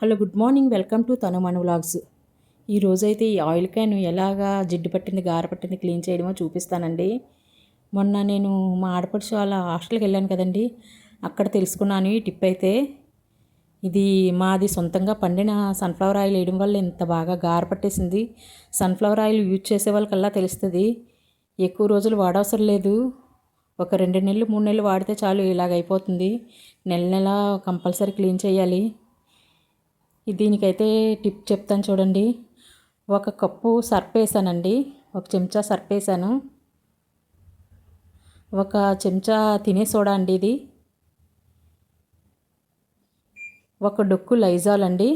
Hello, good morning. Welcome to తను మన vlogs. ఈరోజైతే ఈ ఆయిల్ క్యాన్ ఎలాగా జిడ్డు పట్టింది, గార పట్టింది క్లీన్ చేయడమో చూపిస్తానండి. మొన్న నేను మా ఆడపడుచు వాళ్ళ హాస్టల్కి వెళ్ళాను కదండి, అక్కడ తెలుసుకున్నాను ఈ టిప్ అయితే. ఇది మాది సొంతంగా పండిన సన్ఫ్లవర్ ఆయిల్ వేయడం వల్ల ఇంత బాగా గార పట్టేసింది. సన్ఫ్లవర్ ఆయిల్ యూజ్ చేసే వాళ్ళకల్లా తెలుస్తుంది. ఎక్కువ రోజులు వాడవసరం లేదు. ఒక 2 నెలలు 3 నెలలు వాడితే చాలు ఇలాగ అయిపోతుంది. నెల కంపల్సరీ క్లీన్ చేయాలి. దీనికైతే టిప్ చెప్తాను చూడండి. 1 కప్పు సర్ఫ్ వేసానండి, 1 చెంచా సర్ఫ్ వేసాను, 1 చెంచా తినే సోడా అండి, ఇది 1 డొక్కు లైజాల్ అండి.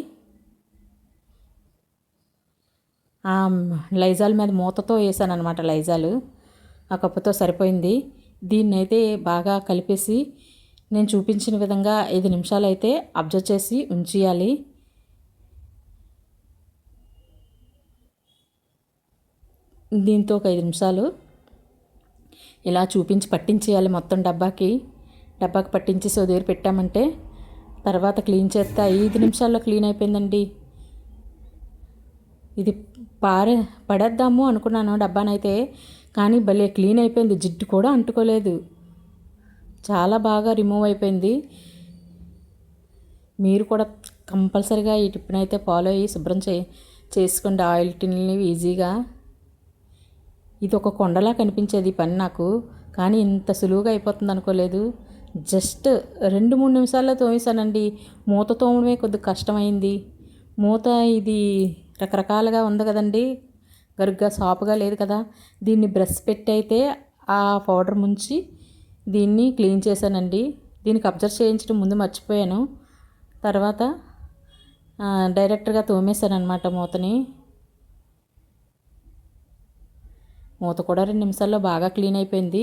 లైజాల్ మీద మూతతో వేసాను అనమాట. లైజాల్ ఆ కప్పుతో సరిపోయింది. దీన్నైతే బాగా కలిపేసి నేను చూపించిన విధంగా 5 నిమిషాలు అయితే అబ్జర్వ్ చేసి ఉంచేయాలి. దీంతో 1 5 నిమిషాలు ఇలా చూపించి పట్టించేయాలి మొత్తం డబ్బాకి పట్టించేసి ఓ దగ్గర పెట్టామంటే తర్వాత క్లీన్ చేస్తే 5 నిమిషాల్లో క్లీన్ అయిపోయిందండి. ఇది పడేద్దాము అనుకున్నాను డబ్బానైతే, కానీ భలే క్లీన్ అయిపోయింది. జిడ్డు కూడా అంటుకోలేదు, చాలా బాగా రిమూవ్ అయిపోయింది. మీరు కూడా కంపల్సరీగా ఈ టిప్నైతే ఫాలో అయ్యి శుభ్రం చేసుకోండి ఆయిల్ టిన్ని ఈజీగా. ఇది ఒక కొండలా కనిపించేది పని నాకు, కానీ ఇంత సులువుగా అయిపోతుంది అనుకోలేదు. జస్ట్ 2-3 నిమిషాల్లో తోమేశానండి. మూత తోమడమే కొద్దిగా కష్టమైంది. మూత ఇది రకరకాలుగా ఉంది కదండి, గరుగ్గా సాపుగా లేదు కదా. దీన్ని బ్రష్ పెట్టి అయితే ఆ పౌడర్ ముంచి దీన్ని క్లీన్ చేశానండి. దీనికి అబ్జర్వ్ చేయించడం ముందు మర్చిపోయాను. తర్వాత డైరెక్ట్గా తోమేశాను అనమాట మూతని. మూత కూడా 2 నిమిషాల్లో బాగా క్లీన్ అయిపోయింది.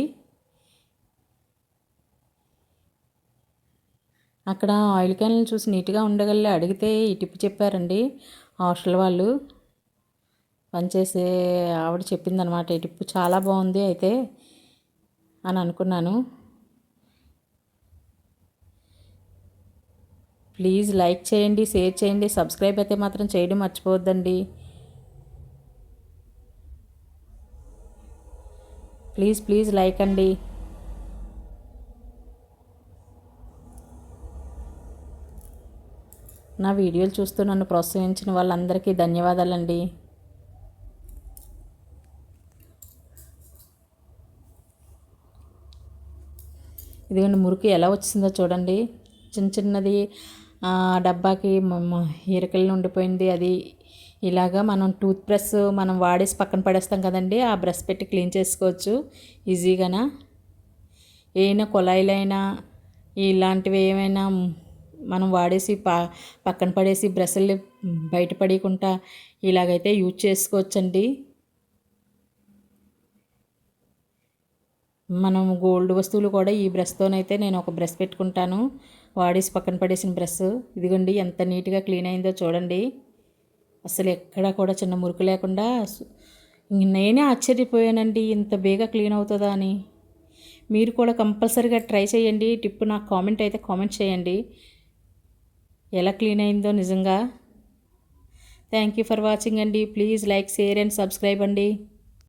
అక్కడ ఆయిల్ క్యాన్లు చూసి నీట్గా ఉండగలి అడిగితే ఈ టిప్ చెప్పారండి హాస్టల్ వాళ్ళు. పనిచేసే ఆవిడ చెప్పిందనమాట. ఈ టిప్ చాలా బాగుంది అయితే అని అనుకున్నాను. ప్లీజ్ లైక్ చేయండి, షేర్ చేయండి, సబ్స్క్రైబ్ అయితే మాత్రం చేయడం మర్చిపోవద్దండి. ప్లీజ్ లైక్ అండి. నా వీడియోలు చూస్తూ నన్ను ప్రోత్సహించిన వాళ్ళందరికీ ధన్యవాదాలండి. ఇదిగోండి మురికి ఎలా వచ్చిందో చూడండి. చిన్నది డబ్బాకి ఈరకలు ఉండిపోయింది. అది ఇలాగా మనం టూత్ బ్రష్ మనం వాడేసి పక్కన పడేస్తాం కదండి, ఆ బ్రష్ పెట్టి క్లీన్ చేసుకోవచ్చు ఈజీగానా. ఏమైనా కుళాయిలైనా ఇలాంటివి ఏమైనా మనం వాడేసి పక్కన పడేసి బ్రష్లు బయటపడకుండా ఇలాగైతే యూజ్ చేసుకోవచ్చండి. మనం గోల్డ్ వస్తువులు కూడా ఈ బ్రష్తోనైతే నేను ఒక బ్రష్ పెట్టుకుంటాను, వాడేసి పక్కన పడేసిన బ్రష్. ఇదిగోండి ఎంత నీట్గా క్లీన్ అయిందో చూడండి. అసలు ఎక్కడా కూడా చిన్న మురికి లేకుండా. నేనే ఆశ్చర్యపోయానండి ఇంత బేగా క్లీన్ అవుతుందా అని. మీరు కూడా కంపల్సరీగా ట్రై చేయండి. టిప్ నాకు కామెంట్ చేయండి ఎలా క్లీన్ అయిందో నిజంగా. థ్యాంక్ యూ ఫర్ వాచింగ్ అండి. Please like, share and subscribe అండి.